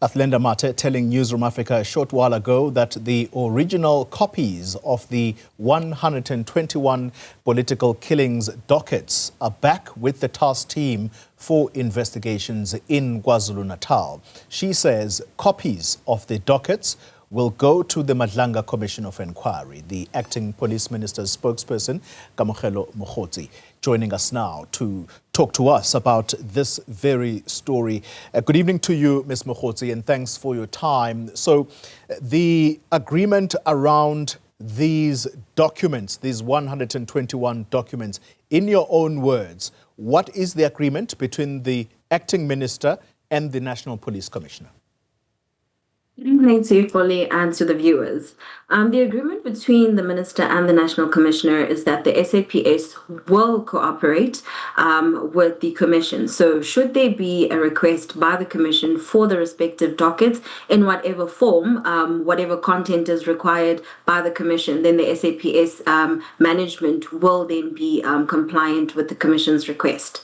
Athlenda Mathe telling Newzroom Afrika a short while ago that the original copies of the 121 political killings dockets are back with the task team for investigations in KwaZulu-Natal. She says copies of the dockets will go to the Madlanga Commission of Inquiry. The acting police minister's spokesperson, Kamogelo Mogotsi, joining us now to talk to us about this very story. Good evening to you, Ms. Mogotsi, and thanks for your time. So the agreement around these documents, these 121 documents, in your own words, what is the agreement between the acting minister and the National Police Commissioner? Good evening to you, Foley, and to the viewers. The agreement between the Minister and the National Commissioner is that the SAPS will cooperate with the Commission. So should there be a request by the Commission for the respective dockets in whatever form, whatever content is required by the Commission, then the SAPS management will then be compliant with the Commission's request.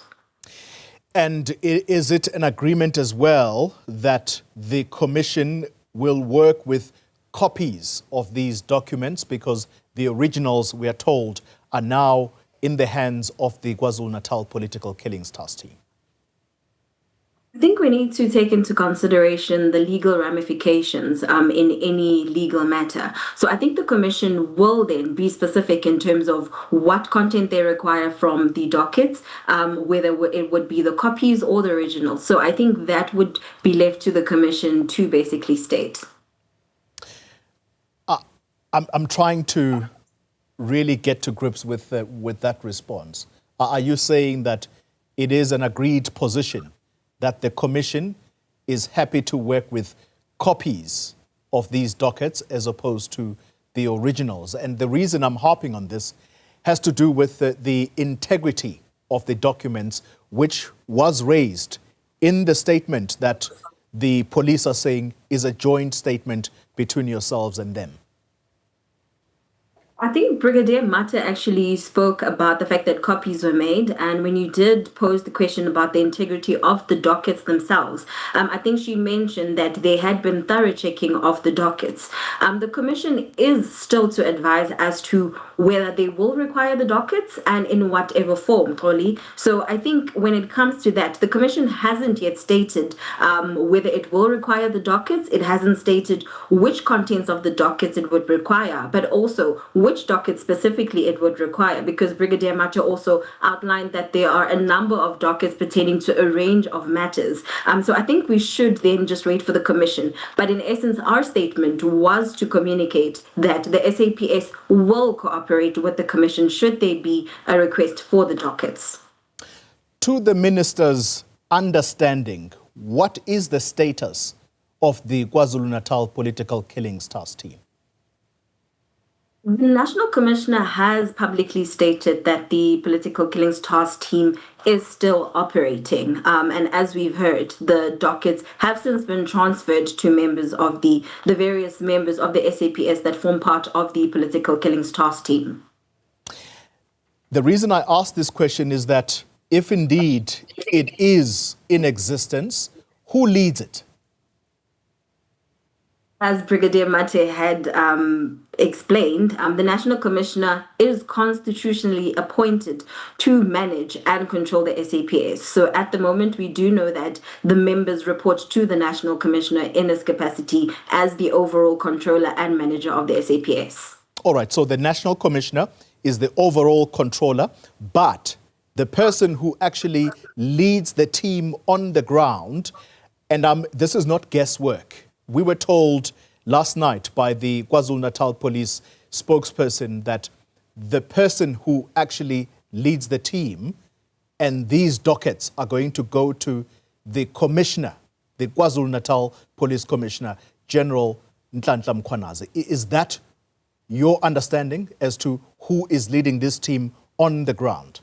And is it an agreement as well that the Commission will work with copies of these documents, because the originals, we are told, are now in the hands of the KwaZulu-Natal Political Killings Task Team? I think we need to take into consideration the legal ramifications in any legal matter. So I think the Commission will then be specific in terms of what content they require from the dockets, whether it would be the copies or the originals. So I think that would be left to the Commission to basically state. I'm trying to really get to grips with that response. Are you saying that it is an agreed position that the Commission is happy to work with copies of these dockets as opposed to the originals? And the reason I'm harping on this has to do with the integrity of the documents, which was raised in the statement that the police are saying is a joint statement between yourselves and them. I think Brigadier Mathe actually spoke about the fact that copies were made, and when you did pose the question about the integrity of the dockets themselves, I think she mentioned that there had been thorough checking of the dockets. The Commission is still to advise as to whether they will require the dockets and in whatever form, Toli. So I think when it comes to that, the Commission hasn't yet stated whether it will require the dockets. It hasn't stated which contents of the dockets it would require, but also which dockets specifically it would require, because Brigadier Mathe also outlined that there are a number of dockets pertaining to a range of matters. So I think we should then just wait for the Commission. But in essence, our statement was to communicate that the SAPS will cooperate with the Commission should there be a request for the dockets. To the Minister's understanding, what is the status of the KwaZulu-Natal Political Killings Task Team? The National Commissioner has publicly stated that the Political Killings Task Team is still operating. And as we've heard, the dockets have since been transferred to members of the various members of the SAPS that form part of the Political Killings Task Team. The reason I ask this question is that if indeed it is in existence, who leads it? As Brigadier Mathe had explained, the National Commissioner is constitutionally appointed to manage and control the SAPS. So at the moment, we do know that the members report to the National Commissioner in his capacity as the overall controller and manager of the SAPS. All right, so the National Commissioner is the overall controller, but the person who actually leads the team on the ground, and this is not guesswork. We were told last night by the KwaZulu-Natal police spokesperson that the person who actually leads the team and these dockets are going to go to the commissioner, the KwaZulu-Natal Police Commissioner, General Nhlanhla Mkhwanazi. Is that your understanding as to who is leading this team on the ground?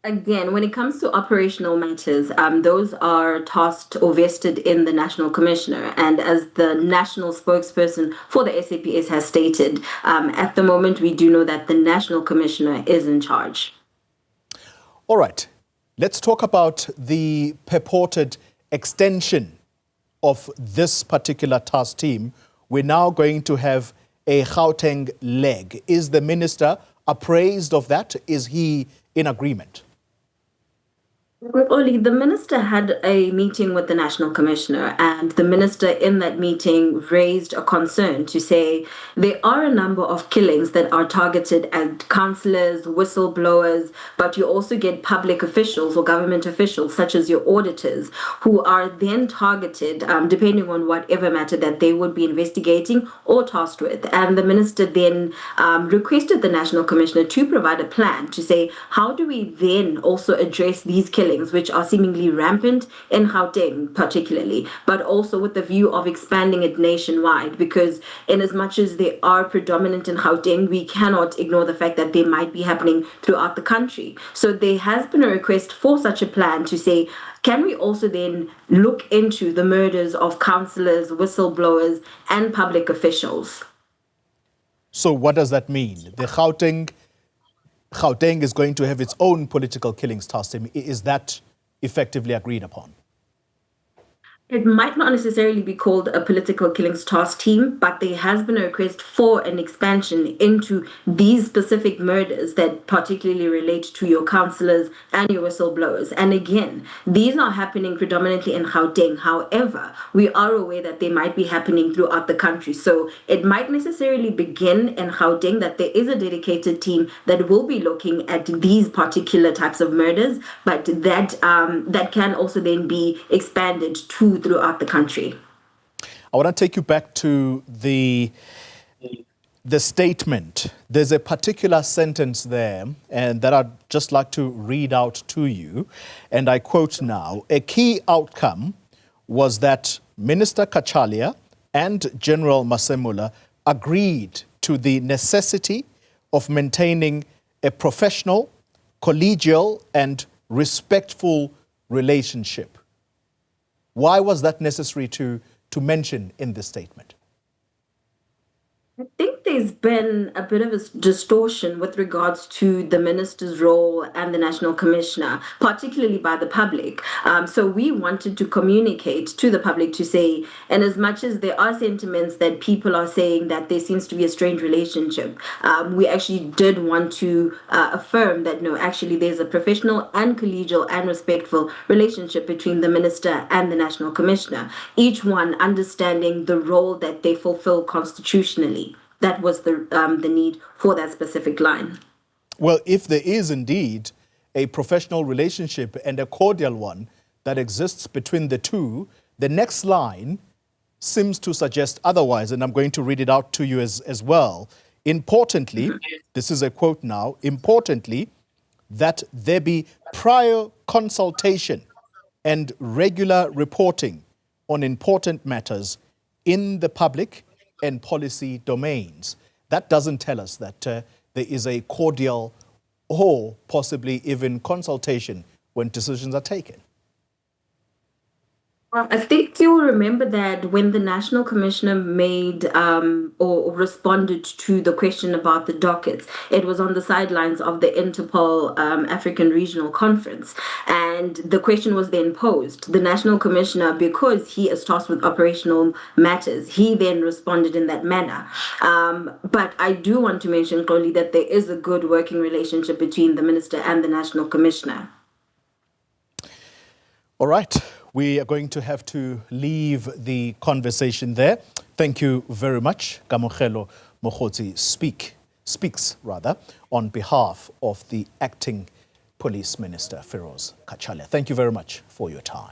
Again, when it comes to operational matters, those are tasked or vested in the National Commissioner. And as the national spokesperson for the SAPS has stated, at the moment, we do know that the National Commissioner is in charge. All right. Let's talk about the purported extension of this particular task team, we're now going to have a Gauteng leg. Is the minister appraised of that? Is he in agreement? Oli, the minister had a meeting with the National Commissioner, and the minister in that meeting raised a concern to say there are a number of killings that are targeted at councillors, whistleblowers, but you also get public officials or government officials, such as your auditors, who are then targeted depending on whatever matter that they would be investigating or tasked with. And the minister then requested the National Commissioner to provide a plan to say, how do we then also address these killings, which are seemingly rampant in Gauteng particularly, but also with the view of expanding it nationwide, because in as much as they are predominant in Gauteng, we cannot ignore the fact that they might be happening throughout the country. So there has been a request for such a plan to say, can we also then look into the murders of councillors, whistleblowers, and public officials? So what does that mean? The Gauteng is going to have its own political killings task team. Is that effectively agreed upon? It might not necessarily be called a political killings task team, but there has been a request for an expansion into these specific murders that particularly relate to your councillors and your whistleblowers. And again, these are happening predominantly in Gauteng. However, we are aware that they might be happening throughout the country. So it might necessarily begin in Gauteng, that there is a dedicated team that will be looking at these particular types of murders, but that can also then be expanded to throughout the country. I want to take you back to the statement. There's a particular sentence there, and that I'd just like to read out to you. And I quote now, a key outcome was that Minister Kachalia and General Masemula agreed to the necessity of maintaining a professional, collegial, and respectful relationship. Why was that necessary to mention in this statement? I think there's been a bit of a distortion with regards to the minister's role and the National Commissioner, particularly by the public. So we wanted to communicate to the public to say, and as much as there are sentiments that people are saying that there seems to be a strained relationship, we actually did want to affirm that no, actually there's a professional and collegial and respectful relationship between the minister and the National Commissioner, each one understanding the role that they fulfill constitutionally. That was the need for that specific line. Well, if there is indeed a professional relationship and a cordial one that exists between the two, the next line seems to suggest otherwise, and I'm going to read it out to you as well. Importantly, this is a quote now, importantly, that there be prior consultation and regular reporting on important matters in the public and policy domains. That doesn't tell us that there is a cordial or possibly even consultation when decisions are taken. I think you'll remember that when the National Commissioner made or responded to the question about the dockets, it was on the sidelines of the Interpol African Regional Conference. And the question was then posed. The National Commissioner, because he is tasked with operational matters, he then responded in that manner. But I do want to mention, Xoli, that there is a good working relationship between the Minister and the National Commissioner. All right. We are going to have to leave the conversation there. Thank you very much. Kamogelo Mogotsi speaks on behalf of the acting police minister, Feroz Kachalia. Thank you very much for your time.